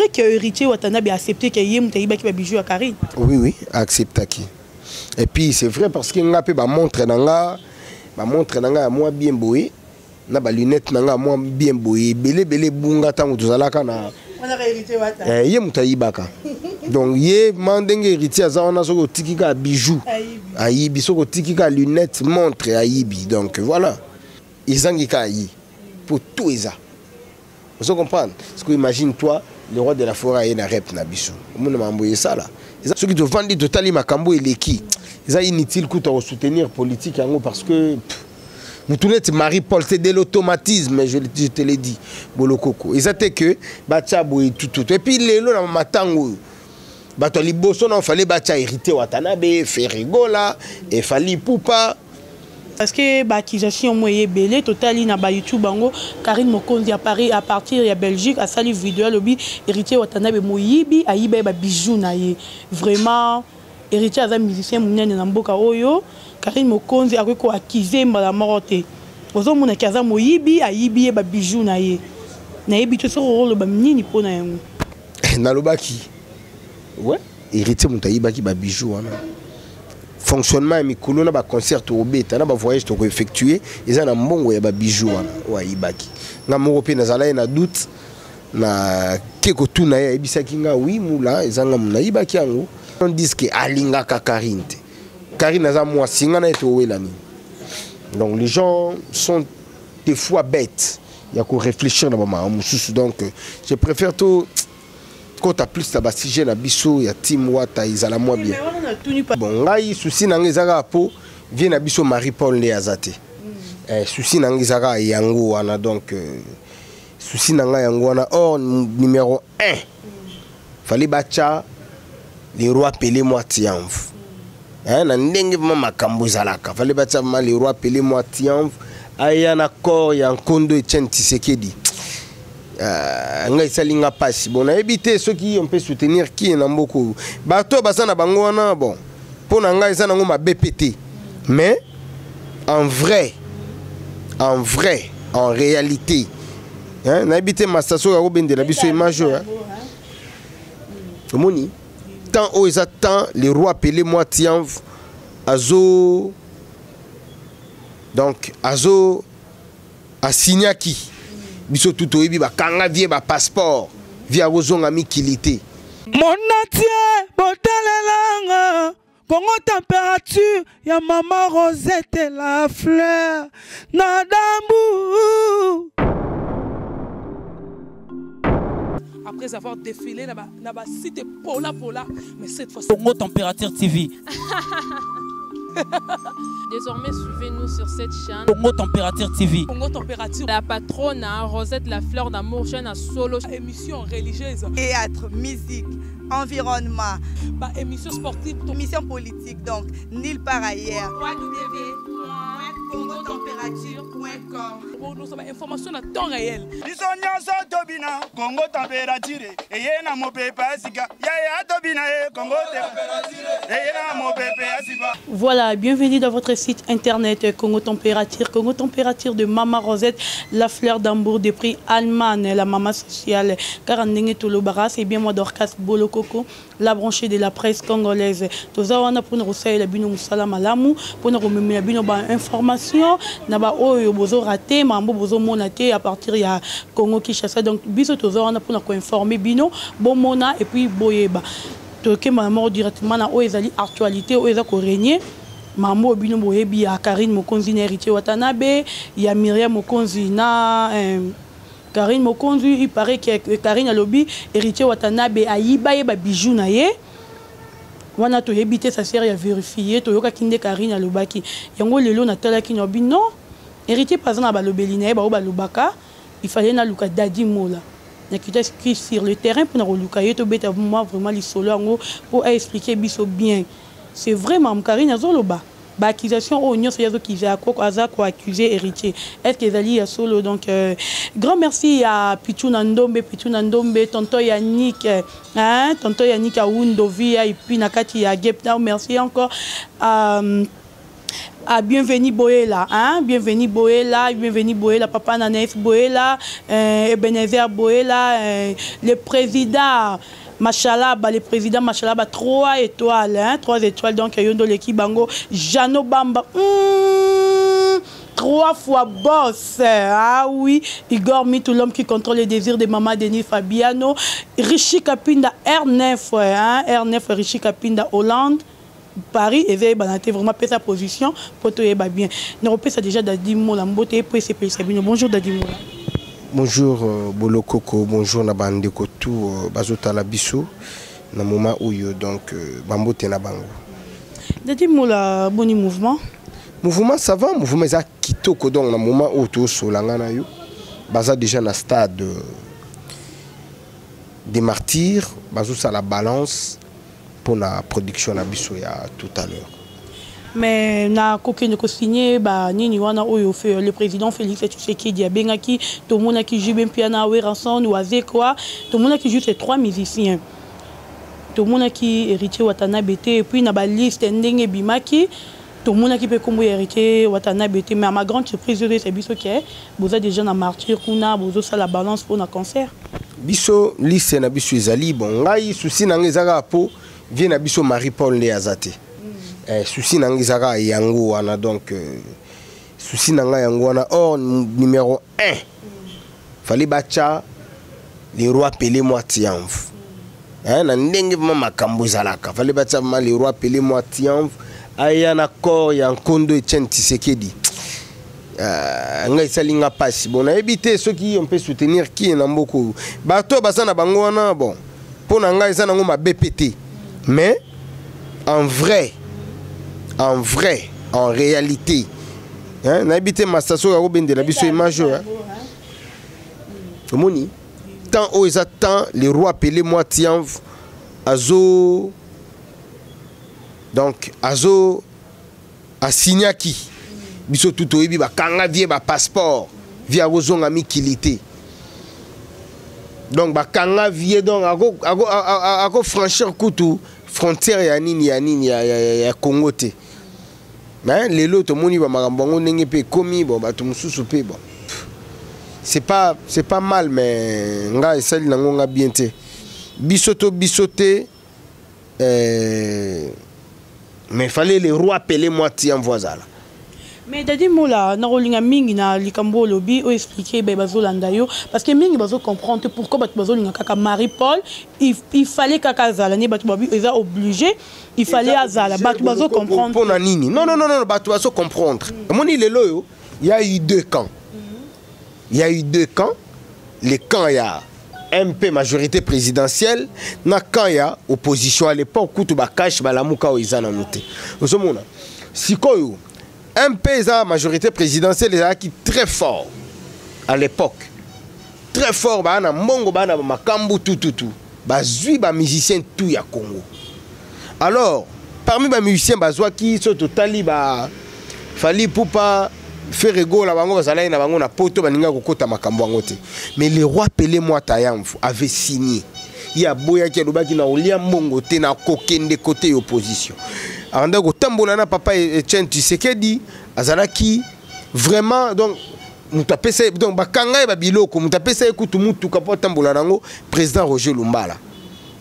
vrai que héritier Watanabe a accepté qu'il y ait un bijou à Karine. Oui, oui, accepté. Et puis c'est vrai parce qu'il y a un montre moi bien boé, na ba lunette nanga moi bien boé, belé bunga tango tozalaka na. On a hérité Watanabe. Yé mutayibaka. Donc yé mandenge héritier azana soko tikika bijou. Ayibi soko tikika lunette montre ayibi. Donc voilà. Izangika ayi pour tout ça. Vous comprenez? Parce que imagine-toi, le roi de la forêt a un rep na biso. Comment m'a envoyé ça là? Ceux qui te vendent totalement Makambo et l'équipe. Ils ont inutile de soutenir politique parce que nous tournons Marie-Paul, c'est de l'automatisme, je te l'ai dit. Bolokoko. Ils ont dit que Bacha boy tout. Et puis les lots dans matango. Bato liboso non fallait Bacha hériter Watanabe, Ferrigola, et fallait Poupa. Parce que l'accusation moyen belé total na ba YouTube bango Karine Mokonzi apparaît à partir de Belgique à sali vidéo lobby héritier Watanabe moyibi ayiba ba bijou na ye vraiment héritier aza musicien munene na mboka oyo Karine Mokonzi akoko accuser mbala morte ozo mona kaza moyibi ayibi ba bijou na ye na yebi to so rolo ba minini pona yango na lobaki ouais héritier mutayiba ki ba bijou wana fonctionnement et mikolo na ba concert au beta na ba voyage to effectuer eza na mbongo ya ba bijou wana wa ibaki nga moko pe nazala na doute na keko tuna ya ebisaki nga oui mula eza nga muna ibaki yango on dit que alinga ka Karine Karine aza moi singa na eto welani. Donc les gens sont des fois bêtes il y a qu'on réfléchir na ba mususu donc je préfère tout quand tu as plus de sujet na biso ya team wata izala moi bien. Bon ngai souci na ngezaka po vient na biso Marie-Paul le azate. Souci na ngezaka yango wana donc souci na nga yango wana or numéro 1. Fallait bacha les rois pelé moi tianf. Na ndenge makambo zalaka. Fallait bacha les rois pelé moi tianf. Aya na corps ya Nkondo Etienne Tshisekedi. Nga isalinga pasi bon na éviter ceux qui on peut soutenir qui na mboko bato basana bango wana bon pour na nga isana ngoma BPT mais en vrai en réalité hein na éviter mastaso ya robende la biso image moni tant o exactant les rois appelés moi tian azo donc azo asignaki biso tout oyebi ba kanga vie ba passeport via rozonga mikilité monatie botalelanga Congo température ya maman Rosette la fleur nadambu. Après avoir défilé là-bas cité Pola mais cette fois Congo Température TV. Désormais, suivez-nous sur cette chaîne. Congo Température TV. Congo Température. La patronne Rosette la fleur d'amour, chaîne à solo. Émission religieuse. Théâtre, musique, environnement. Émission sportive. Émission politique, donc nulle part ailleurs. www.congotempérature.com. Nous avons information à temps réel. Congo Température. Et na mo pepe asika. Ya tobina Congo Température. Et na mo pepe asika. Voilà, bienvenue dans votre site internet Congo Température de Maman Rosette, la fleur d'amour de prix Allemagne, la maman sociale, Karandenge Tolobara, c'est bien moi d'Orcas Bolokoko, la branchée de la presse congolaise. Tous avons pour nous recevoir la bino musala malamu, pour nous remettre la bino information, naba oyo bozo raté, mambo bozo monaté à partir ya Congo Kinshasa. Donc biso tous avons pour nous informer bino, bon mona et puis boyeba. Toke maman directement na o ezali actualité o ezako régner. Mambo bino boyebi ya Karine Mokonzi na héritier Watanabe, ya Myriam Mokonzi na Karine Mokonzi, il paraît que Karine a lobby héritier Watanabe a yibaye ba bijou na ye. Wana to yebite sa sœur ya vérifier to yoka kinde Karine a lobaki. Yango lelo na tala ki nobi non. Héritier pas na ba lobeli na ye ba lobaka, il fallait na luka dadi mola. Na kita sur le terrain pour na luka ye to beta moi vraiment li solo ngo pour expliquer biso bien. C'est vraiment Karine Azoloba. Accusation au Nyon Soyazo qui a accusé héritier. Est-ce qu'ils allaient solo? Donc, grand merci à Pichuna Ndombe, Tonto Yannick, hein, Tonto Yannick à Wundovia et puis Nakati à Gepna. Merci encore à Ah, bienvenue Boela, hein? Bienvenue Boela, Papa Nanès Boela, Ebenezer Boela, le président Machallah, le président Machallah, 3 étoiles, hein? 3 étoiles, donc Yondo Leki Bango, Jano Bamba, 3 fois boss, ah oui, Igor Mitou, l'homme qui contrôle les désirs de Maman Denis Fabiano, Richie Kapinda, R9, hein? R9, Richie Kapinda, Hollande, Paris, et vraiment sa position pour te bien. Nous ça déjà Dadi Moula, bonjour Dadi Moula. Bonjour Bolokoko, bonjour Nabandeko tout Bazota Labiso, na moment où donc Bambote na bango. Dadi Moula, bon mouvement. Mouvement ça va, mouvement ça kitoko donc na moment où tout solanga na yo. Baza déjà na stade des martyrs, bazo la balance pour la production na biso ya tout à l'heure. Mais na kokene ko signé ba nini wana oyo fait le président Félix Tshisekedi abengaki tout le monde qui joue bien piano ou ranson ou avec quoi tout le monde qui joue ces 3 musiciens. Tout le monde qui héritier Watanabe et puis na ba liste ndenge bimaki tout le monde qui peut comme héritier Watanabe mais à ma grande surprise c'est biso qui vous êtes déjà na martyr kuna bozo ça la balance pour na concert. Biso liste na biso ezali bon ngai souci na ngezaka po vient na biso Marie-Paul Léazate. Souci na ngizaka yango wana donc souci na nga yango wana or numéro 1 fallait bacha les rois Pelé moi triomphe. Hein na ndenge makambo zalaka fallait bacha les rois Pelé moi triomphe aya na corps ya Nkondo Etienne Tshisekedi. Nga isalinga passe bon na éviter ceux qui on peut soutenir qui na mboko bato basana bango wana bon pour na nga isa nango ma BPT mais en vrai en réalité hein na habité ma station ya Robende la biso image hein moni tant aux attend les rois Pelé moi triomphe azo donc azo asignaki biso tout oyebi ba kanga vie ba passeport via ozonga mikilité donc ba kanga vie donc ako franchir kutu frontière ya nini ya Congo te mais les lots moni ba makambo ndenge pe komi bon ba tumususu pe bon c'est pas mal mais nga esali nango nga bien te bisoté mais fallait les rois Pelé moi ti envoie. Mais Dadi Moula, na rolinga mingi na likambo lobby o expliquer ba bazolanda yo parce que mingi bazo comprendre pourquoi bat bazolinga kaka Marie-Paul il fallait kaka zala ni bat babi eza obligé il fallait azala bat bazo comprendre pour na nini non bat bazo comprendre moni lelo yo il y a eu 2 camps les camps il y a MP majorité présidentielle na camp il y a opposition à l'époque kutu ba cash ba lamuka o izana muté osomona sikoyo MP la majorité présidentielle est très fort à l'époque. Très fort, bah na mongo bah na makambu tout. Bah zui bah musicien tout ya Congo. Alors parmi les musiciens bah zoi qui sont totali bah fali pour pas faire ego la bango bazala na bango na poto baninga kokota makambu angote. Mais le roi Pelé moi Tayamfu avait signé. Il y a boya qui lobaki na olia mongo te na kokende côté opposition. Anda ko tambola na papa Etienne Tshisekedi azalaki vraiment donc mutapesa donc bakanga ba biloko mutapesa ekutu mutu kapo tambola nango président Roger Lumbala.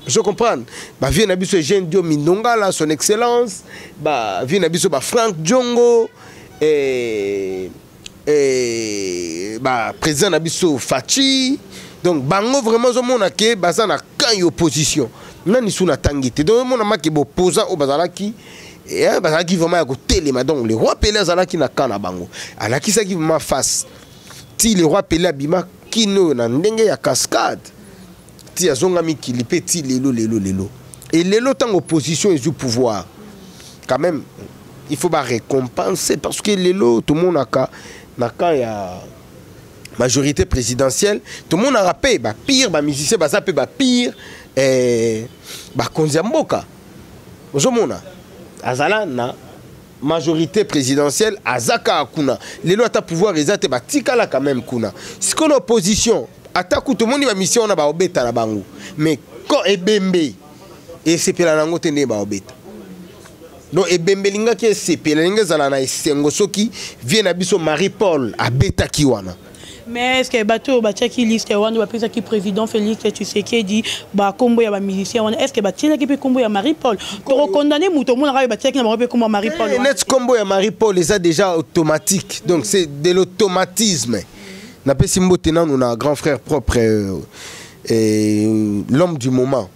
Je comprends. Ba vient na biso Jean Dio Mindonga là son excellence, ba vient na biso ba Frank Djongo ba président na biso Fachi. Donc bango vraiment zo mona ke baza na kan opposition. Nani sous la tangité donc mon amaki bo posa au bazalaki et bazalaki vraiment ya ko telema donc le roi Pelé azalaki na kana bango alaki ça qui vraiment face ti le roi Pelé abima kino na ndenge ya cascade ti azonga mikili petit lelo et lelo tant opposition et du pouvoir quand même il faut pas récompenser parce que lelo tout le monde na ka ya majorité présidentielle tout le monde a rappelé ba pire ba musicien ba ça peut ba pire ba konzamboka ozomona azala na majorité présidentielle azaka akuna lelo ata pouvoir ezate ba tikala quand même kuna si qu'on opposition ata tout le monde ba mission na ba obeta na bango mais quand ebembe et c'est pela nango tende ba obeta donc ebembelinga ki sepela linga zala na esengo soki vient na biso Marie-Paul abeta ki wana. Mais est-ce que bateau batiaki liste wana bapesa ki président Félix Tshisekedi ba kombo ya ba musicien wana est-ce que batina ki pe kombo ya Marie-Paul to condamner muto mona ka batiaki na ba kombo Marie-Paul net kombo ya Marie-Paul est déjà automatique donc c'est de l'automatisme na pesi mbote nanu na grand frère propre l'homme du moment.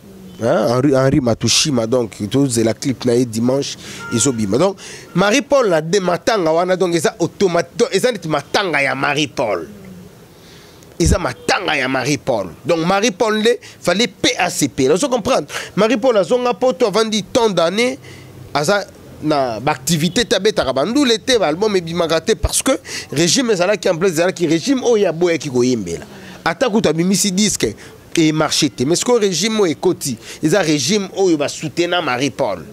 Hein? Henri Matushima donc tous la clip na dimanche izobima donc Marie-Paul la de matanga wana donc eza automatique eza net matanga ya Marie-Paul eza matanga ya Marie-Paul donc Marie-Paul le fallait PACP là vous comprendre Marie-Paul azonga poto avant dit tant d'années aza na activité tabeta bandu l'été album ebimagate parce que régime ezala qui en place ezala qui régime oya boya ki koyembela atakuta bimisi disque et marché mais ce que régime est côté ils a régime où il va soutenir Marie-Paul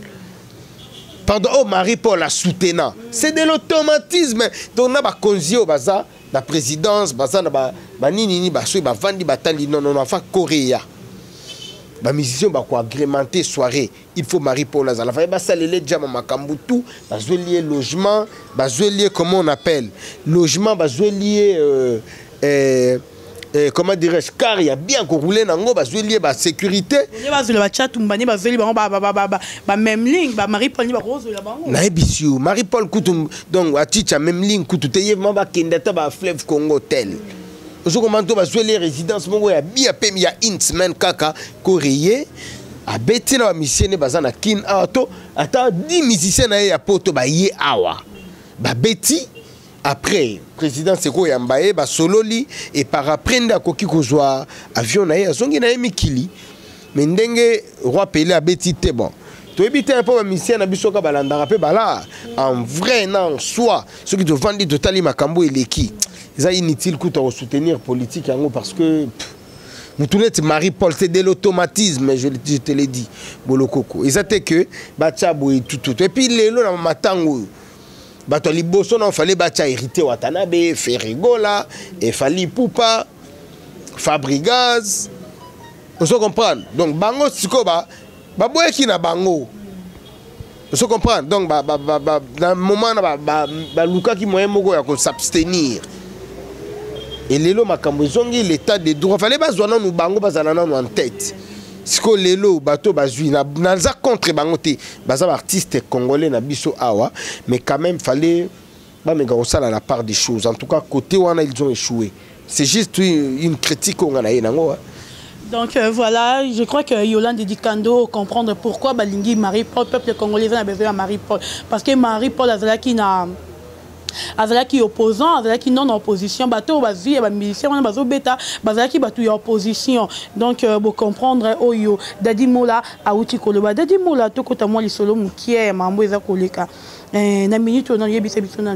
pardon oh Marie-Paul a soutenir c'est de l'automatisme donc na ba konzi au baza la présidence baza na ba nini ba so ba vandi batali non enfin Corée ba musicien ba ko agrémenter soirée il faut Marie-Paul à la fin ba salele déjà makambutu ba lier logement ba lier comment on appelle logement ba lier comment dirais-je car il y a bien qu'on roule nango ba lié ba sécurité ba zula ba chatumbani ba zeli ba même ligne ba Marie-Paul ni ba rose la bango na ebisiu Marie-Paul kutum donc aticha même ligne kutu teyevement ba kendata ba fleuve Congo tel ozo komanto ba lié résidence mongo ya bien pe ya une semaine kaka coréen a beti na ba musicien bazana kin auto ata 10 musiciens na ya poto ba ye awa ba beti. Après, président Seko Yambaye, Sololi, et par après, il a kozwa avion na ye, zongi na mikili, mais ndenge roi Pelé a bétité bon. Tu évites un peu ma mission na bisoka balanda rappé bala en vrai non soit ceux qui te vendent de tali makambo et leki. C'est inutile que tu soutenir politique parce que nous tournons Marie-Paul c'est de l'automatisme je te l'ai dit bolokoko. Et ça c'est que bachabo et tout et puis les lo na matango bato liboso non fallait bacha hériter Watanabe, Ferrigola, et Fali Poupa, Fabrigaz. Vous comprenez? Donc bango siko ba boye ki na bango. Vous comprenez? Donc dans moment ba luka ki moyen moko ya ko s'abstenir. Et lelo makambo zongi l'état de droit fallait bazwana nu bango bazana na en tête. Siko lelo bato bazui na za contre bangote baza artiste congolais na biso awa mais quand même fallait ba me garosala la part des choses en tout cas côté wana ils ont échoué c'est juste une critique on a nango. Donc voilà, je crois que Yolande Dikando comprendre pourquoi balingi Marie-Paul peuple congolais a besoin de Marie-Paul parce que Marie-Paul azalaki na azalaki opposant azalaki non opposition bateau bazui ba musicien wana bazobeta bazalaki batu ya opposition donc vous comprendre oyo Dadi Mola auti koloba Dadi Mola tokota moi lisolo mukie mambo eza koleka na minute on yebisa biso na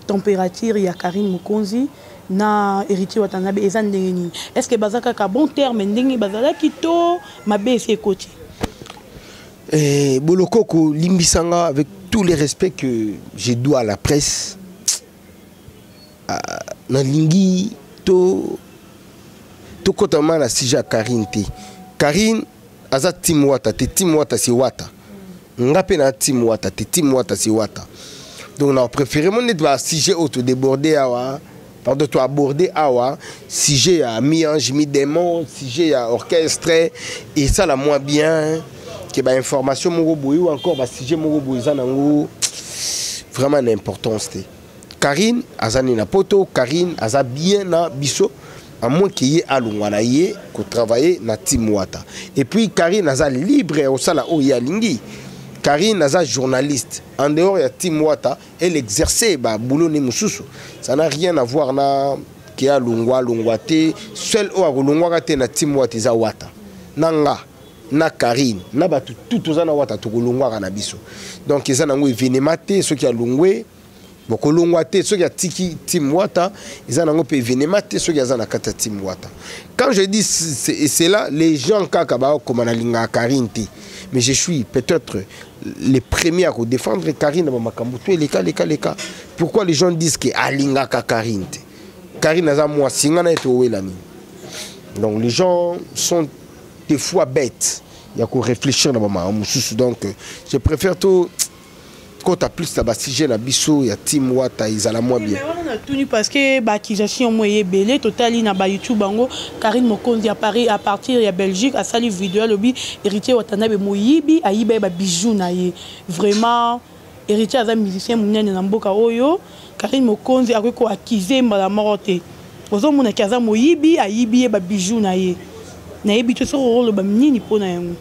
température ya Karine Mukonzi na héritier Watanabe eza ndeni est-ce que bazaka ka bon terme ndenge bazalaki to mabe ese koti bolokoko limbisanga avec tous les respects que je dois à la presse na lingi to kotama na sija Karine te Karine aza team wata te team wata si wata ngape na team wata te team wata si wata donc on a préféré mon être sujet auto déborder awa pardon toi aborder awa sujet à mi-ange mi-démon sujet à orchestre et ça la moins bien que ba information moko boyi ou encore ba sujet moko boyi za nango vraiment l'importance te Karine azani na poto Karine aza bien na biso à moins qu'il y ait alungwana ye ko travailler na team wata et puis Karine aza libre au sala o ya lingi Karine aza journaliste en dehors ya team wata elle exerçait ba boulot ni mususu ça n'a rien à voir na ki alungwate seul o alungwa te na team wata za wata nanga na Karine na batu tout ozana wata to kolungwa na biso donc eza nango événement te ceux qui alungwe bokolongwa te ceux qui a tiki team wata ils ont pe événement te ceux qui a na kata team wata quand je dis c'est là les gens kaka ba comme na linga Karine te mais je suis peut-être les premiers à défendre Karine ba makambo to les cas pourquoi les gens disent que alinga ka Karine te Karine aza moi singa na eto welani donc les gens sont des fois bêtes il y a qu'on réfléchir na mama mususu donc je préfère tout quand tu as plus de sujet na biso ya team wata izala moins bien. Mais on a tenu parce que l'accusation moyen belé total na ba YouTube bango Karine Mokonzi à Paris à partir de Belgique a sali vidéo lobby héritier Watanabe moyibi ayiba ba bijou na ye vraiment héritier aza musicien munene na mboka oyo Karine Mokonzi a ko accuser mbala morote ozo mona kaza moyibi ayibi ba bijou na ye na yebi to so rolo ba nini pona yango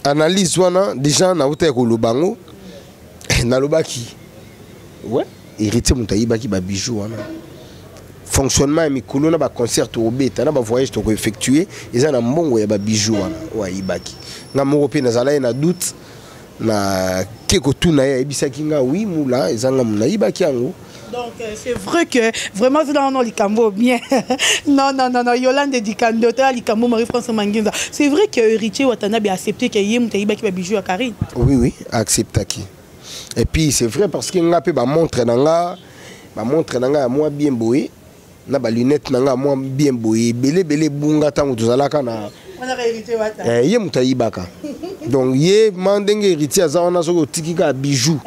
analyse wana déjà na uta ko lobango na lobaki ouais héritier mutayibaki ba bijou wana fonctionnement ya mikolo na ba concert obeta na ba voyage to ko effectuer eza na mbongo ya ba bijou wana wa ibaki nga moko pe na zala na doute na keko tuna ya ebisaki nga oui mula ezanga muna ibaki yango. Donc c'est vrai que vraiment c'est dans les cambo bien. Non Yolande Dikando les cambo Marie-France Manginza. C'est vrai que héritier Watanabe a accepté que yé mutayiba ki ba bijou à Karine. Oui, acceptaki. Et puis c'est vrai parce que nga pe ba montre nanga moi bien boyé na ba lunette nanga moi bien boyé belé bunga tango tozalaka na on a héritier Wata. Yé mutayibaka. Donc yé mandenge héritier azana soko tikika bijou.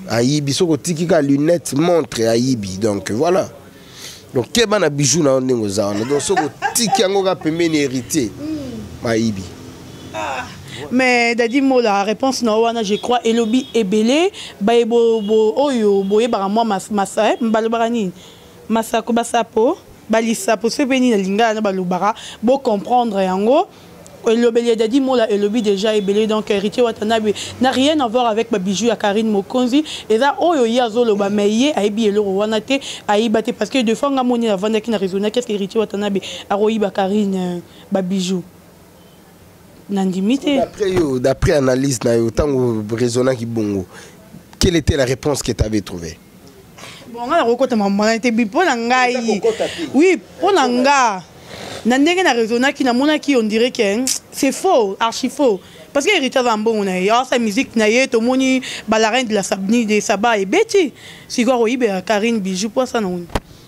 Ayibi soko tikika lunette montre ayibi. Donc voilà. Donc keba na bijou na ndenge zana. Donc soko tiki yango ka pembeni héritier. Ayibi. Mais dadi mo la réponse na wana je crois elobi ebele baebo oyo boye ba moi massa mbalobarani massa ko basapo balisa po sepeni na lingana balubara bo comprendre yango elobeli dadi mo la elobi déjà ebele donc héritier Watanabe n'a rien à voir avec ba bijou ya Karine Mokonzi et ça oyo ya zolo ba meye aibi eloro wana te aibate parce que deux fois nga moni la vanda ki na raisonner qu'est-ce que héritier Watanabe a roiba Karine ba bijou. D'après analyse, bongo, quelle était la réponse que tu avais trouvée? Bon, on a rencontré maman, était bipo nangai. Oui, pour nanga. Nandenge na raisonna qui na mona qui on dirait que c'est faux, archi faux. Parce que héritier Zambo on a sa musique na ye to moni balarin de la Sabni de Saba et Betty. Si quoi oyibe Karine bijou pour ça non.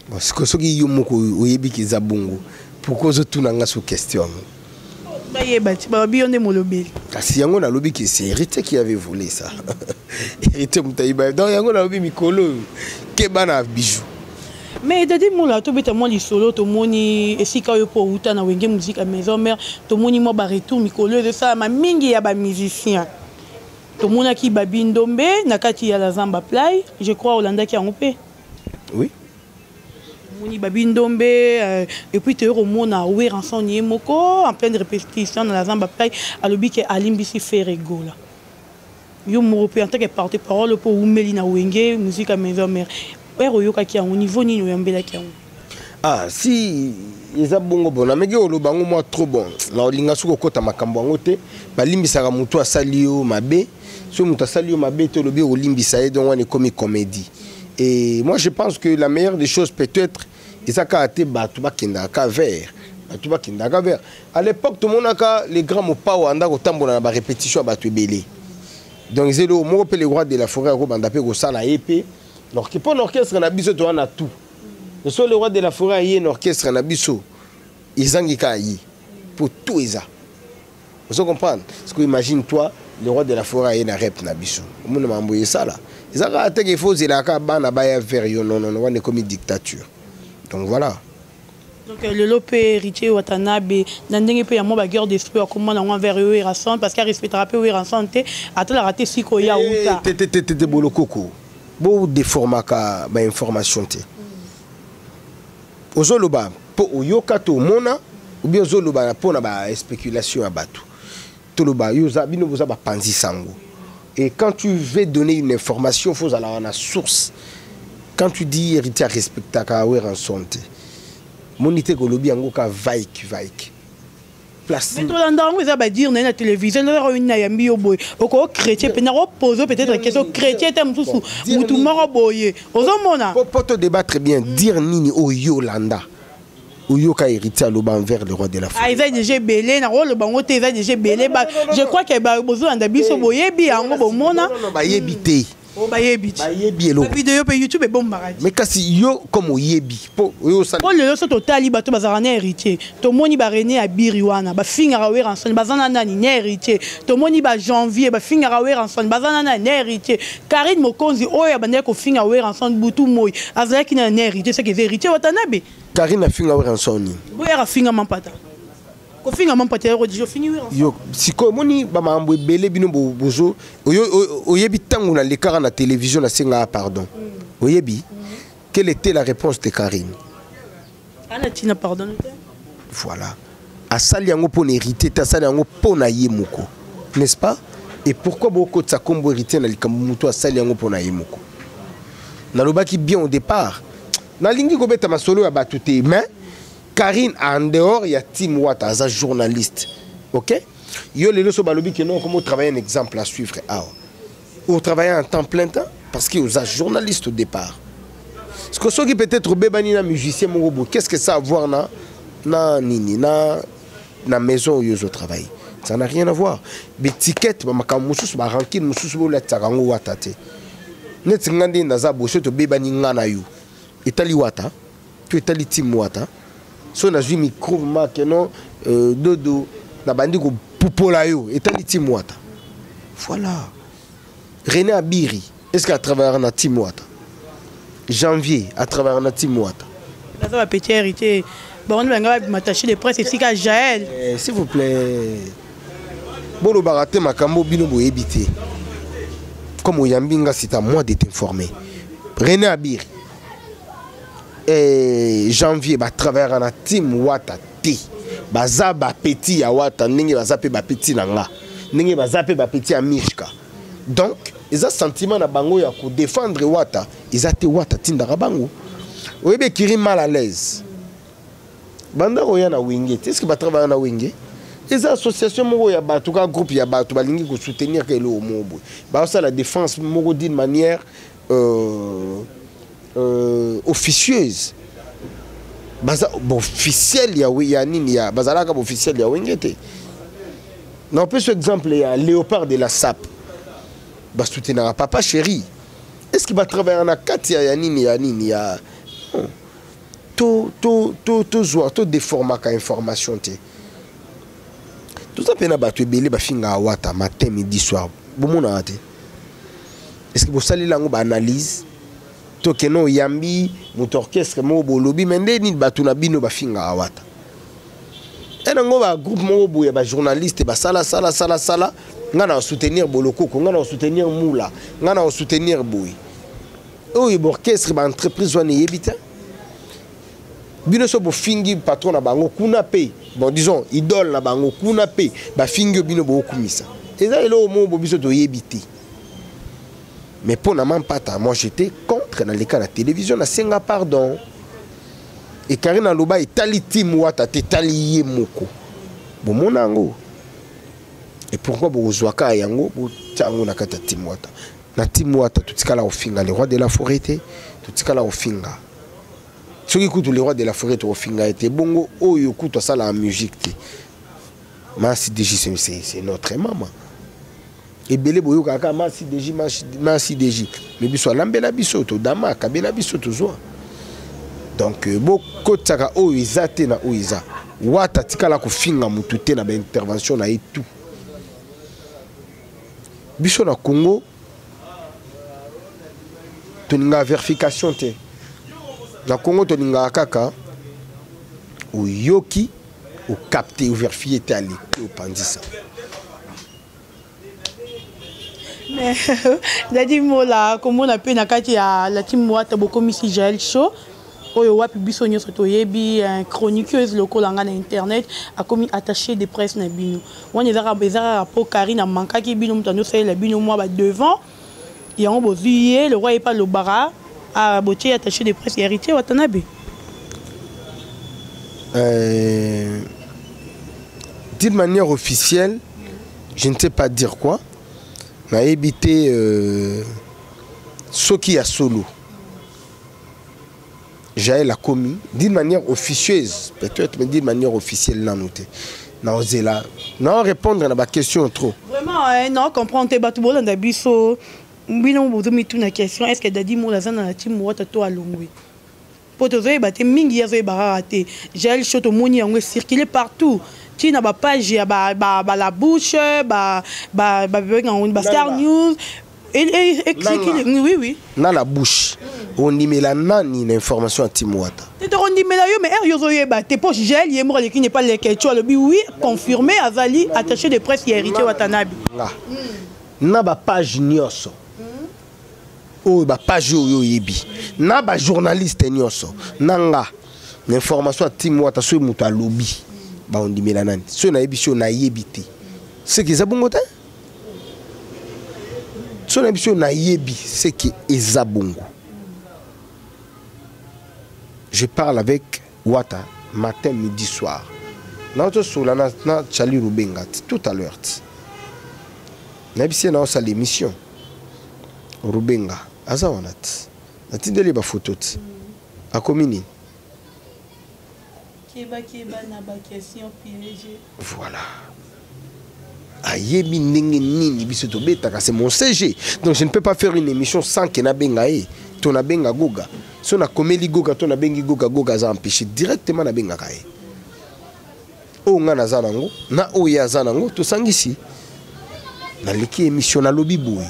Parce que ce qui yomoko oyibi ki zabongo. Pourquoi je tourne nanga sous question? Si yango na lobi que c'est héritier qui avait volé ça. Héritier mutayiba. Donc yango na lobi mikolo keba na bijou. Mais dadi moula to beta mo li solo to moni esika yo po uta na wenge musique à maison mère to moni mo ba retour mikolo de ça ma mingi ya ba musicien. To mona ki babindombe na kati ya la Zamba Play, je crois Olanda ki angopé. Oui. Moni babindombe et puis te romona oué rançonnier moko en pleine répétition dans la Zamba Play à lobi que alimbisi ferego là. Yo mo en tant que porte-parole pour umeli na wenge musique à maison mère. Oyoka ki au niveau ni oyambela ki. Ah si eza bongo bona mege olobango moi trop bon. La olinga suko kota makambo yango te balimbisaka mutu asalio mabe so mutu asalio mabe te lobi olimbisa ye donc on est comme comédie. Et moi je pense que la meilleure des choses peut-être ezaka ate batu bakenda ka vers. Batu bakenda ka vers. À l'époque tout le monde a les grands mots pa wanda ko tambola na ba répétition batu belé. Donc c'est le mot pe les rois de la forêt ko banda pe ko sala épée. Donc pour l'orchestre na biso to na tout. Le seul roi de la forêt y un orchestre na biso. Izangika yi pour tout ça. Vous comprenez? Parce que imagine toi le roi de la forêt y na rep na biso. Mon m'a envoyé ça là. Ils ont attaqué il faut la ka bana baya vers yo non on est comme une dictature. Donc voilà. Donc le lopé héritier Watanabe nandenge pe ya mo ba guerre d'esprit comment on vers eux rassemble parce qu'il respectera peu rassemble te ata la raté siko ya uta. Te bolo coco. Beau déformaka ba information te. Ozoloba po oyoka to mona ou bien ozoloba na pona ba spéculation abatu. Toloba yoza bino boza ba panzi sango. Et quand tu veux donner une information, il faut aller à la source. Quand tu dis héritier respectaka ouais en santé. Monité golobi angoka vaik. Place. Mais tout l'endroit où ça va dire dans la télévision, là une yambi au boy. Oko chrétien peut n'a poser peut-être question chrétien t'aime tout ou tout mort boyer. Ozomona. Pour te débattre bien, dire nini o Yolanda. Ou yoka héritier loba envers le roi de la forêt. Ah ils ont déjà belé na rôle bango te ils ont déjà belé je crois que ba bozo anda biso boyebi ango bomona. Non ba yebité. Oh bayebi. Bayebi elo. Vidéo pe YouTube est bon maradi. Mais kasi yo comme oyebi. Po yo ça. Po le so totali bato bazarana héritier. To moni ba René Abiri wana, ba finga rawe ranson bazana nani ne héritier. To moni ba Janvier ba finga rawe ranson bazana nani ne héritier. Karine Mokonzi oya bande ko finga rawe ranson butu moy. Azala ki na ne héritier, c'est que héritier watanabe. Karine a finga rawe ranson ni. Boya finga mampata. Ko finga mampata yo dijo fini wi ranson. Yo siko moni ba mambo ebele bino bozo oyebi tangu na lekara na télévision na senga pardon. Oyebi quelle était la réponse de Karine? Ana tina pardon. Voilà. Asali yango pour hériter, asali yango pour na yemoko. N'est-ce pas? Et pourquoi beaucoup de sa combo hérité na likambuto asali yango pour na yemoko? Na lobaki bien au départ. Na lingi ko beta masolo ya batute mais Karine en dehors il y a Tim Wata as journaliste. OK? Yo lelo so balobi que non comment travailler un exemple à suivre ou travailler en temps plein temps parce que vous êtes journaliste au départ. Parce que ceux qui peut-être bébani na musicien mon qu'est-ce que ça a à voir na maison où ils travaillent? Ça n'a rien à voir. Mais ticket ma kamusus ba rankin musus bo la tsarango watate. Net ngandi ndaza bosse to bébani ngana yu. Etali wata, tu etali Tim Wata. So na zui micro ma que non dodo na bandi ko pupola yo etali Tim Wata. Voilà. René Abiri, est-ce qu'à travers na Tim Wata? Janvier, à travers na Tim Wata. Ça va petit héritier. Bon, on va m'attacher de presse ici à Jaël. S'il vous plaît. Bon, le baraté makambo bino bo ebité. Comme Oyambinga, c'est à moi de t'informer. René Abiri. Et Janvier, à travers na Tim Wata T. Baza ba petit ya Wata, ninge baza pe ba petit nanga. Ninge baza pe ba petit amishka. Donc, ils ont sentiment na bango ya ko défendre Wata, ils ont te Wata tindara bango. Oyebe kiri mal à l'aise. Banda roya na wenge, est-ce que ba travailler na wenge? Les associations mo ya ba tuka groupe ya ba to balingi ko soutenir que le mobo. Ba ça la défense mo d'une manière officieuse. Baza officiel ya wi ya nini ya bazala ka officiel ya wenge te. Non plus exemple ya Léopard de la SAP. Ba soutenir papa chéri. Est-ce qu'il va travailler en Akatia ya nini ya tout joueur tout déforma ka information te. Tout ça pena ba tu belé ba finga Wata matin midi soir. Bomona te. Est-ce que vous salez lango ba analyse to que non yambi mon orchestre mo bolobi mende ni ba tuna bino ba finga Wata. Et nango ba groupe mo bo ya ba journaliste ba sala ngana soutenir boloko ngana soutenir moula ngana soutenir boy. Oui, l'orchestre, l'entreprise, on est habité. Bino so bo fingi patron na bango kuna pe. Bon disons idole na bango kuna pe ba fingi bino bo kumisa. Et ça elo mo bo biso to yebiti. Mais pour na mampata, moi j'étais contre dans les cas de la télévision na senga pardon. Et Karine Aloba etali Tim Wata tetali yemoko. Bon monango. Et pourquoi bo zwaka yango bo tango na kata Tim Wata. Na Tim Wata tout ce là au finga le roi de la forêt tout ce là au finga. Ce qui coûte le roi de la forêt au finga était bongo oyo coûte ça la musique. Masi Deji c'est notre maman. Et belé boyo kaka Masi Deji mais biso lambela biso to dama kabela biso to zo. Donc beaucoup tsaka oyo izate na oiza. Wata tikala ko finga mutu te na ba intervention na et tout. Biso na Congo toninga vérification te. Na Congo toninga kaka ou yoki ou capter ou vérifier te ali ou pandisa. Mais dadi mola comme on a pu na kati ya la Tim Wata boko misi Jaël show oyo wapi biso nyoso to yebi un chroniqueuse local na internet a commis attaché de presse na bino. On ezara rapport Karine manka ki bino mutano c'est la bino moi ba devant. Et on bozuye le roi est pas le bara à botier attaché de presse héritier Watanabe. D'une manière officielle, je ne sais pas dire quoi. On a évité ce qui a solo. J'ai la commis d'une manière officieuse, peut-être, mais d'une manière officielle, là, noté. Non, c'est là. Non, répondre à la question trop. Vraiment, non, comprendre tes batoubola d'abisso. bino bozomi tuna question est-ce que Daddy Mola za na team wata to alongwe poto zoye bate mingi ya zoye barate Jaël Choto moni yango circuler partout tina ba page ya ba la bouche ba Star News et oui na la bouche on dimela nani na information à team wata te on dimela yo mais yo zoye bate poche Jaël yemo le qui n'est pas le kecho le oui confirmé Azali attaché de presse ya héritier Watanabe na ba page nyonso o ba page yo yebi na ba journaliste nyonso nanga l'information à team wata so muta lobby ba on dimela nani so na yebi so na yebité c'est que ça bongo ta so na yebi so na yebi c'est que ezabongo. Je parle avec Wata matin midi soir na to so la na Charlie Rubenga tout à l'heure na bisi na osa l'émission Rubenga aza wanat na tindeli ba photo ti akomini keba na ba question piège voilà ayebi ndenge nini biso to betaka c'est mon CG donc je ne peux pas faire une émission sans que na benga e to na benga goga so na komeli goga to na bengi goga za empêcher directement na benga kae o nga na za nango na o ya za nango to sangisi na leki émission na lobby boy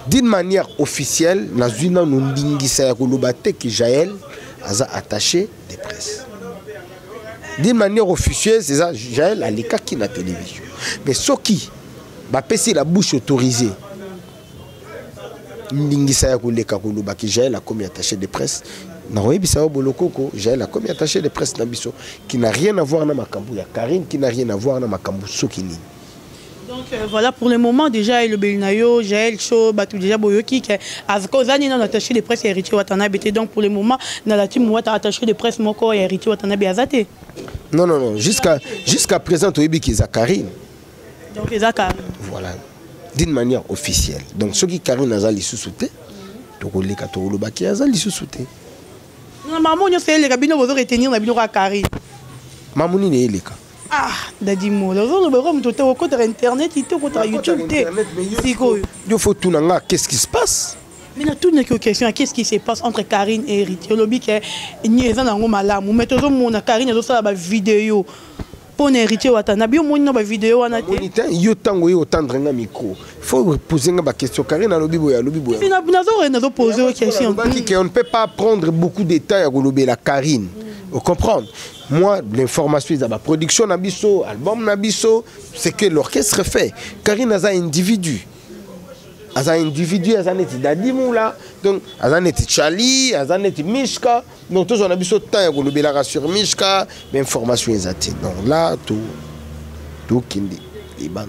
d'une manière officielle na zuna no ndingisa ya koloba te que Jaël aza attaché de presse d'une manière officielle c'est ça Jaël a leka qui na télévision mais ce qui va passer la bouche autorisée ndingisa ya koleka koloba que Jaël a commis attaché de presse na oyebisa bolokoko Jaël a commis attaché de presse na biso qui n'a rien à voir na makambu ya Karine qui n'a rien à voir na makambu sokini. Donc voilà pour le moment déjà le Belinayo, Jaël Cho, Batu déjà Boyoki qui azko zani na attaché de presse héritier Watanabe donc pour le moment na la team Wata attaché de presse moko héritier Watanabe azate. Non jusqu'à présent oyebi ki Karine. Donc Karine. Voilà d'une manière officielle. Donc ceux qui Karine azali sous-souté to koleka to loba ki azali sous-souté. Non maman on fait les cabines vous retenir na bino ka Karine. Mamoni ne eleka. Ah, Daddy Mola, au côté internet, il était au côté YouTube. Il faut tout nanga, qu'est-ce qui se passe? Mais il y a une question, qu'est-ce qui se passe entre Karine et Héritier? Le but est qu'il y a un malamu, mais tout le monde Karine a fait une vidéo pour Héritier Watanabe. Il y a une vidéo. Il y a un micro. Il faut poser une question. Karine a lobby boya. On poser une question. On ne peut pas prendre beaucoup de détails à la Karine. Vous comprenez? Moi, l'information, c'est la production Nabiso, album Nabiso, c'est que l'orchestre fait. Karine a un individu. Elle a un individu, elle a un Daddy Mola, donc elle a un Charlie, elle a un Mishka. Donc tous on a besoin de temps pour le sur Mishka, l'information est attendue. Donc là, tout kindi, les bandes.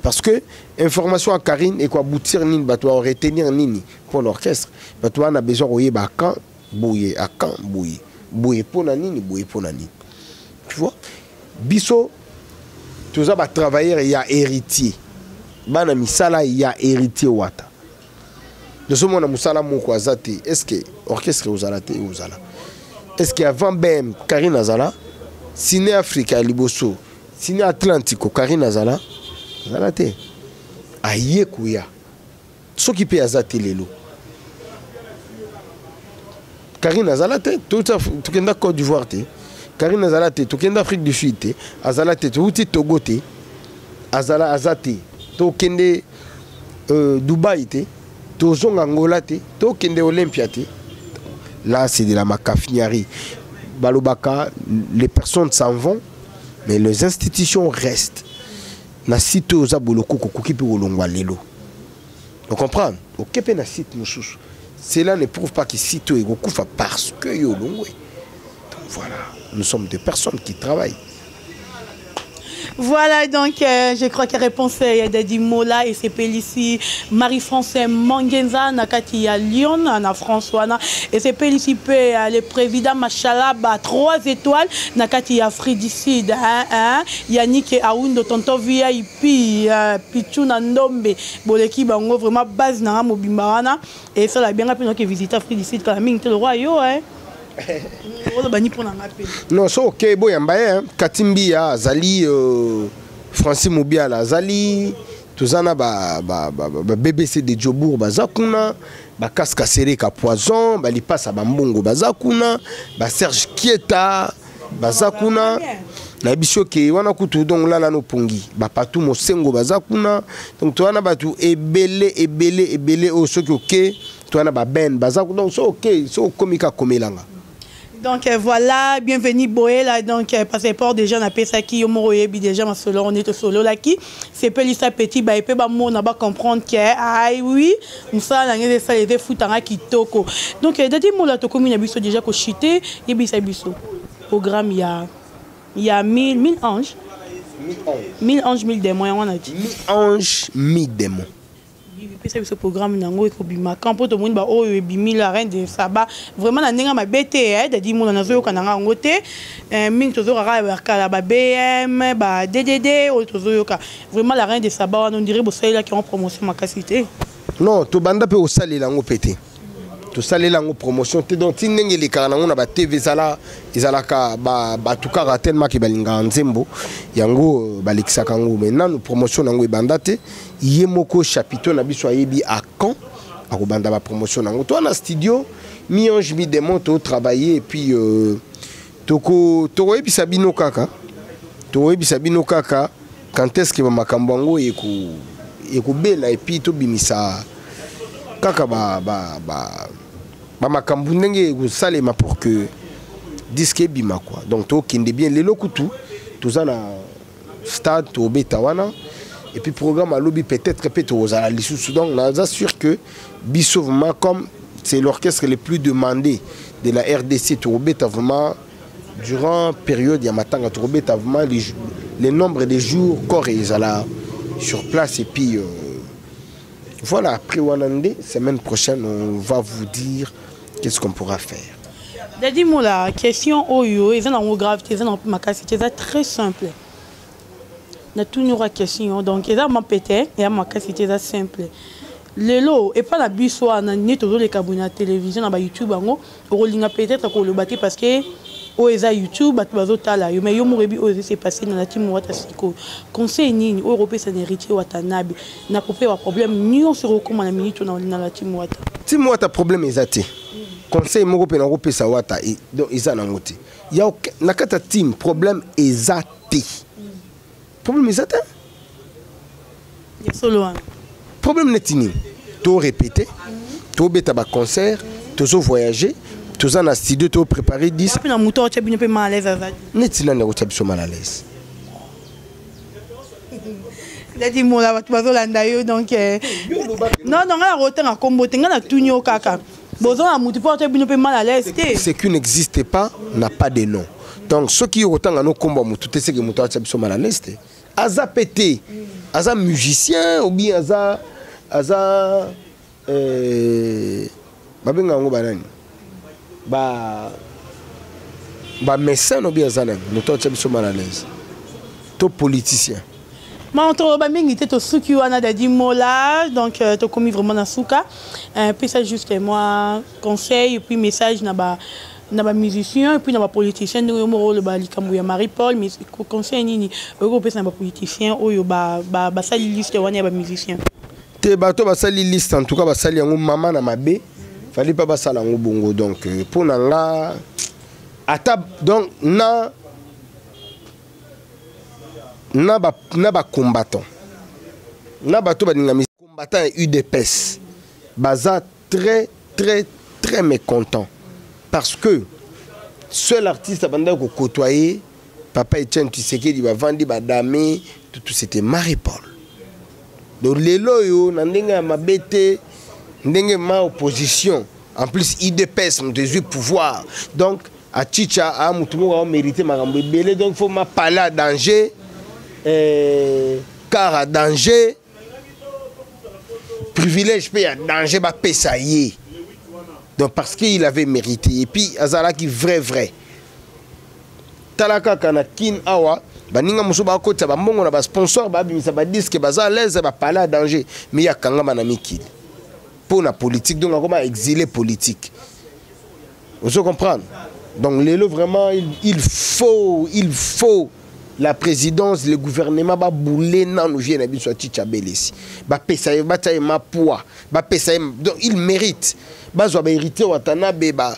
Parce que l'information à Karine est quoi aboutir nini, bateau retenir nini pour l'orchestre. Bateau on a besoin de à quand bouiller, à quand bouiller. Bouye pona nini, bouye pona nini. Tu vois? Biso, tout ça va travailler, il y a héritier. Bana misala, il y a héritier wata. Nous sommes en musala moko azate. Est-ce que orchestre ozalate ozala? Est-ce qu'avant BM, Karine Azala, Ciné Africa Liboso, Ciné Atlantico, Karine Azala, azalate. Aye kuya. Ce qui peut azate lelo. Karine Azalate, tout le Côte d'Ivoire, Karine Azalate, tout le Afrique du Sud, Azalate, tout le Togo, Azala Azate, tout le Dubaï, tout le Angola, tout le Olympia. Là, c'est de la macafignari. Balobaka, les personnes s'en vont, mais les institutions restent. Na site aux aboloko qui peut olongwa lelo. Vous comprenez? Au Képe na site nous. Cela ne prouve pas que Sito est Gokufa parce que Yolongwe. Donc voilà, nous sommes des personnes qui travaillent. Voilà, donc je crois que la réponse est Daddy Mola et c'est ici Marie-Françoise Mangenza, Nakati à Lyon, à François, et c'est ici le président Machala, 3 étoiles, Nakati à Fridicide, Yannick Aoundo, Tonto VIP, Pichuna Ndombe, Boleki Bango, vraiment base na Mobimbarana, et ça l'a bien rappelé que visiter Fridicide quand même, le roi, hein. Non, c'est ok, bon, Katimbi, Zali, Francis Mobiala, Zali, tozana BBC de Djobour bazakuna ba Kaska Sereka Poison ba lipasa bambongo bazakuna ba Serge Kieta bazakuna na biso ke wana kutu donc là no pongi ba patu mosengo bazakuna donc toana batu ebele o soki ok toana ba ben bazakuna donc so ok so komika komelanga. Donc voilà, bienvenue Boela, donc passeport déjà on appelle ça qui yomoroyebi déjà ma solo on est au solo là qui c'est peu lisa petit ba epé ba mo na ba comprendre que ah oui, ça na ngeze ça les futanga kitoko. Donc dadi mo la to commune biso déjà ko chité yebisa biso. Programme il y a 1000 anges. 1000 anges 1000 démons on a dit. 1000 anges 1000 démons. Ce programme nango ekobima kampo to moni ba oyo ebimi la reine de Saba vraiment na ndenge ma BT dadi mona nazo yoka ngo te mingi tozo kaka kala ba BM ba DDD o tozo yoka vraiment la reine de Saba on dirait bo salela qui ont promotion makasité non to banda pe o salela ngo pété to salela ngo promotion te donc ndenge le kana ngo na ba TV zala izalaka ba tukara tellement ki balinga nzembo yango balikisaka ngo maintenant nous promotion ngo ebanda te yemoko chapiteau na biso ayebi à quand a banda ba promotion ngo to na studio mi ange mi démon to travailler et puis toko ebisa bino kaka quand est-ce que makambo ngo ekubela et puis to bimisa kaka ba makambo ndenge kusalema pour que disque bima quoi donc to kinde bien lelo kutu tozana stade to beta wana et puis programme à lobby peut-être aux à l'issue donc on assure que biso vraiment comme c'est l'orchestre le plus demandé de la RDC to beta vraiment durant période yamatanga to beta vraiment les nombres de jours corps et là sur place et puis voilà après Wanande semaine prochaine on va vous dire qu'est-ce qu'on pourra faire. Dadi mola question oyo ils ont gravité ils ont makasité c'est très simple. Na tout nous question donc ils ont pété et makasité c'est simple. Lelo et pas la biso na ni toujours les kabuna télévision na ba YouTube ngo rolinga peut-être ko le battre parce que o eza YouTube bat bazotala yo mais yo morebi o c'est passé na timu wata siko conseil nini européen c'est héritier watanabi na kopé wa problème ni on se recommande na minute na la timu wata timu wata problème ezate conseil moko pe na ko pesa wata donc eza na ngote ya nakata team problème ezate problème ezate ya solo problème netini to répéter to beta ba concert to so voyager to za na studio to préparer 10 puis na moto tu bien peu mal à l'aise azadi netila na ko tsabiso mal à l'aise dadi mola tu bazolanda yo donc non la rotin a combo tenga na tunyo kaka bozo na mutu po tu bien peu mal à l'aise ce qui n'existe pas n'a pas de nom donc ceux qui rotanga no combo mutu te c'est que mutu tsabiso mal à l'aise aza pété aza musicien ou bien aza babenga ngo banani ba médecin ou bien aza nani mutu tsabiso mal à l'aise to politicien. Mais entre ba mingi te to suki wana dadi mola donc to commis vraiment na suka puis ça juste moi conseil et puis message na ba musicien et puis na ba politicien de mo le ba likambu ya Marie Paul mais conseil nini européen na ba politicien oyo ba sali liste wana ya ba musicien te bato ba sali liste en tout cas ba sali yango mama na mabe fallait pas ba sala ngo bongo donc pour na nga ata donc na combattant na bato ba dinga combattant UDPS baza très très très mécontent parce que seul artiste abanda ko côtoyer Papa Etienne Tshisekedi va vendre ba dame tout c'était Marie-Paul donc lelo yo na ndenge ma bete ndenge ma opposition en plus UDPS des pouvoir donc a Chicha a mutumo a mérité makambo belé donc faut ma parler à danger car à danger privilège paye à danger ba pesayer donc parce qu'il avait mérité et puis azala qui vrai talaka kana kin awa baninga muso ba kota ba mbongo na ba sponsor ba bimisa ba disque baza l'aise ba parler à danger mais ya kanga bana mikili pour la politique donc comment exiler politique vous comprendre donc l'élo vraiment il faut la présidence, le gouvernement va bouler dans nous vient à soit Tchabelesi. Va pesa va taille ma poids, va pesa donc il mérite. Ba zo ba hériter Watanabe ba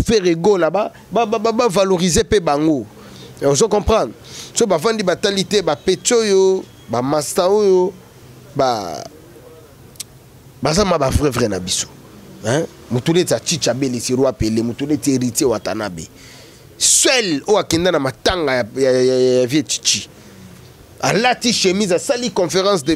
faire ego là-bas, ba valoriser pe bango. On se comprendre. So ba vandi batalité ba pechoyo, ba mastaoyo, ba ça m'a ba frère na biso. Hein? Mutule ta Tchabelesi roi Pelé, mutule te hériter Watanabe. Seul au akenda na matanga ya vie chichi alati chemise a sali conférence de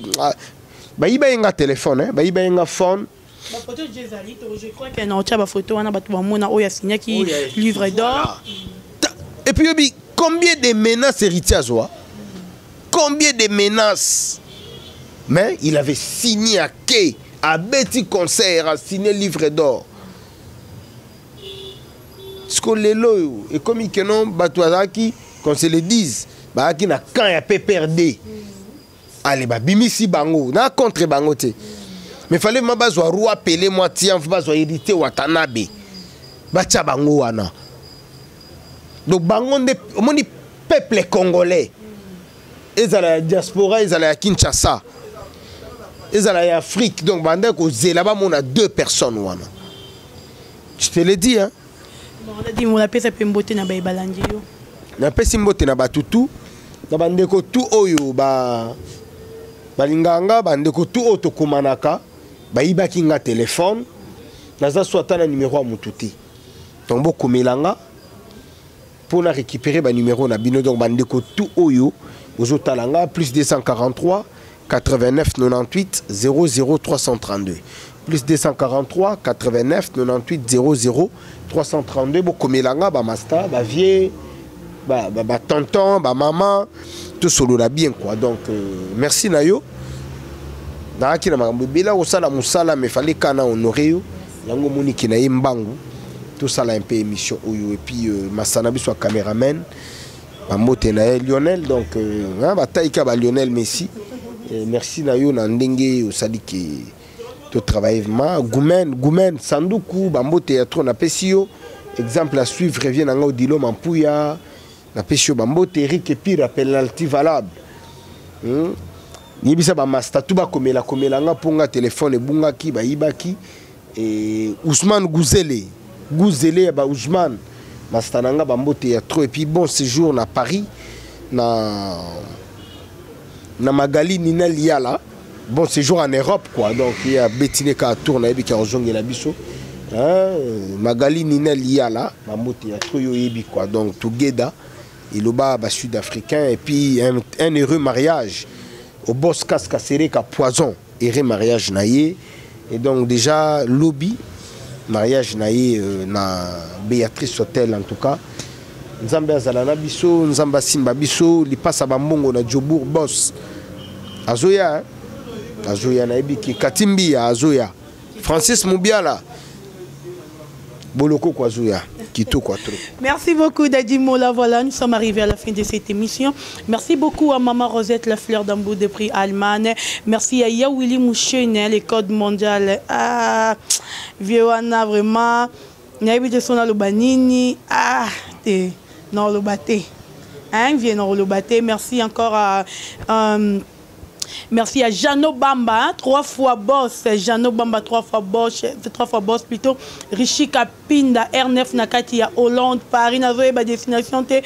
ba iba nga téléphone hein ba iba nga phone ba photo Jezali je crois qu'il y a une autre photo wana batu ba mona oya signé qui livre d'or et puis yobi combien de menaces héritiers à Zoa combien de menaces mais il avait signé à Kay à Betty Concert a signé livre d'or. Skolelo et comme que non batouazaki qu'on se le dise ba qui na quand ya PPRD allez ba bimisi bango na contre bango te mais fallait ma bazwa roi Pelé moi tiens bazwa hérité Watanabe ba tia bango wana donc bango de moni peuple congolais ezala la diaspora ezala ya Kinshasa ezala ya Afrique donc bande ko zela ba mona 2 personnes wana je te le dis hein. Bon, on a dit mon appel ça peut mboter na baibalandi yo. Na pesi mbote na batutu na bandeko tu oyo ba balinganga bandeko tu oto kumanaka ba ibaki nga téléphone naza swata na numéro à mututi. Donc beaucoup melanga pour na récupérer ba numéro na bino donc bandeko tu oyo ozotalanga plus 243 89 98 00 332 plus 243 89 98 00 332 beaucoup melanga ba master ba vie ba tonton ba maman tout solo la bien quoi donc merci nayo na akina makambo bila osala musala mais fallait kana honorer yo yango moni kina imbangu tout ça là un peu émission oyo et puis masana biso caméraman ba mote na Lionel donc ba taika ba Lionel Messi merci nayo na ndenge osali ke to travailler vraiment Goumen Sanduku Bambote ya trop na pesio exemple à suivre revient en Odilo Mampuya na pesio Bambote Eric et puis penalty valable ni bisa ba master tout ba komela nga ponga téléphone bunga ki ba ibaki et Ousmane Gouzele ba Ousmane master nga Bambote ya trop et puis bon séjour na Paris na Magali Nina Liala. Bon séjour en Europe quoi donc il y a Bettiné qui a tourné et qui a rejoint la biso Magali Nina Liala Mamote ya Troyo Yebi quoi donc together il au bas sud-africain et puis un heureux mariage au boss casque serré ka poison heureux mariage naïe et donc déjà lobby mariage naïe na Béatrice Hotel en tout cas Nzambe azalana biso Nzamba simba biso li passe ba mbongo na Jobour boss azoya hein? Azoya naibiki Katimbi ya Azoya Francis Moubiala Boloko kwa Azoya Kito kwa trop. Merci beaucoup Daddy Mola. Voilà, nous sommes arrivés à la fin de cette émission. Merci beaucoup à Maman Rosette, la fleur d'Ambour de prix Allemagne. Merci à Yawili Mouchene, les codes mondiales. Ah, Vioana vraiment. Naibi de son Alobanini. Ah, non le baté. Hein, viens non le baté. Merci encore à merci à Jano Bamba, hein, 3 fois boss. Jano Bamba, 3 fois boss plutôt. Rishi Kapinda, R9 Nakati à Hollande, Paris, Nazoeba, destination T,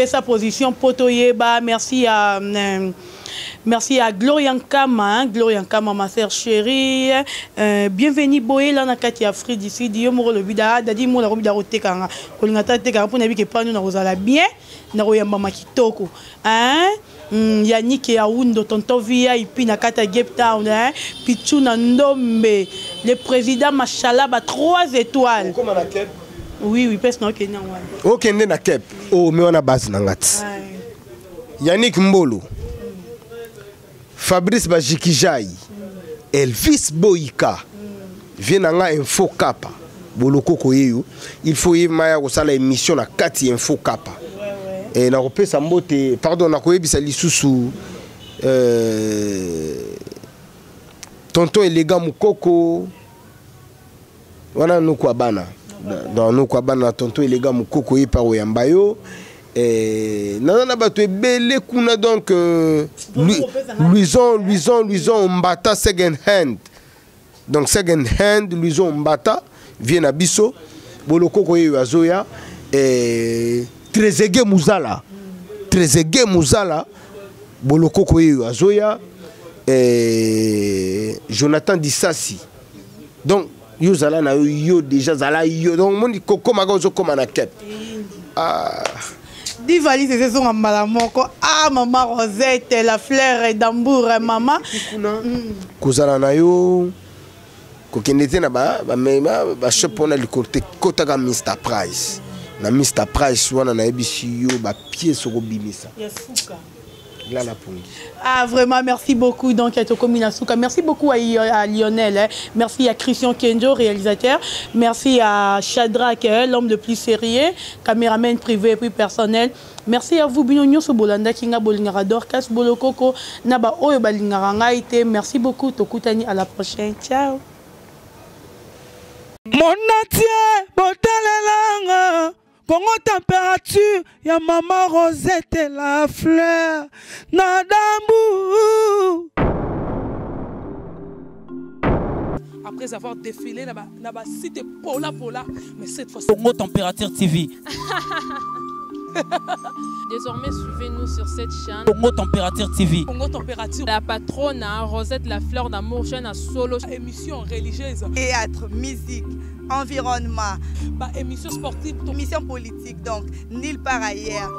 sa position, Potoyeba. Merci à Gloria Nkama, Gloria Nkama, ma sœur chérie. Bienvenue, Boé, là, Nakati à Fridi, ici, Dio Moro le Bida, Dadi Mola Robida Rotekanga, Kolingata Tekanga, pour n'avoir que pas nous, Rosala bien, Naroyamba Makitoko. Hein? Yannick et Aoundo, tonton Via, et puis Nakata Gap Town, hein? Pichuna Ndombe, le président Machalaba, 3 étoiles. Comment la Kep? Oui, parce que Kenya. Ok, na Kep. Oh, mais on a base Nangat. Yannick Mbolo, Fabrice Bajikijai, Elvis Boïka, Vienanga Info Kappa, Boloko Koyeyo, il faut y avoir la émission à 4 Info Kappa. Et na repé sambote pardon na koyebisa lisusu tonton elega mukoko wana no kwa bana dans no kwa bana tonton elega mukoko yi pa oyambayo Nana bato ebele kuna donc Luison Mbata second hand. Donc second hand Luison Mbata vient à Bisso boloko koyo azoya Trezege Muzala boloko koyo azoya Jonathan Dissasi. Donc yo zala na yo déjà zala yo donc mon koko magozo comme na quête. Divali c'est son moko. Ah maman Rosette la fleur d'Ambour maman. Kozala na yo kokendete na ba shop on a le côté kotaka Mr Price. Na Mr Price wana na ebisi yo ba pied soko bimisa. Yesuka. Là la pongi. Ah vraiment merci beaucoup donc à Toko Minasuka. Merci beaucoup à Lionel, hein. Merci à Christian Kenjo réalisateur, merci à Shadrack l'homme le plus sérieux, caméraman privé et puis personnel. Merci à vous Binonyo Sobolanda Kinga Bolingarador Kas Bolokoko Naba Oyo Balingaranga ite. Merci beaucoup Tokutani, à la prochaine. Ciao. Mon atier botalelanga Congo température, ya maman Rosette la fleur, Nadambu. Après avoir défilé, n'a cité Pola, mais cette fois-ci. Congo Température TV. Désormais, suivez-nous sur cette chaîne. Congo Température TV. Congo Température. La patronne Rosette la fleur d'amour, chaîne à solo. Émission religieuse. Théâtre, musique, environnement. Émission sportive. Émission politique, donc, nulle part ailleurs.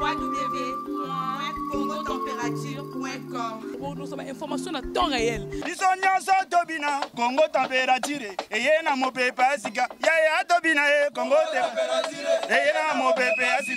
www.congotempérature.com. Pour nous avons information à temps réel. Bisonya Tobina, Congo Température, et yena mo pepe asika, ya Tobina, Congo Température, et yena mo pepe asika.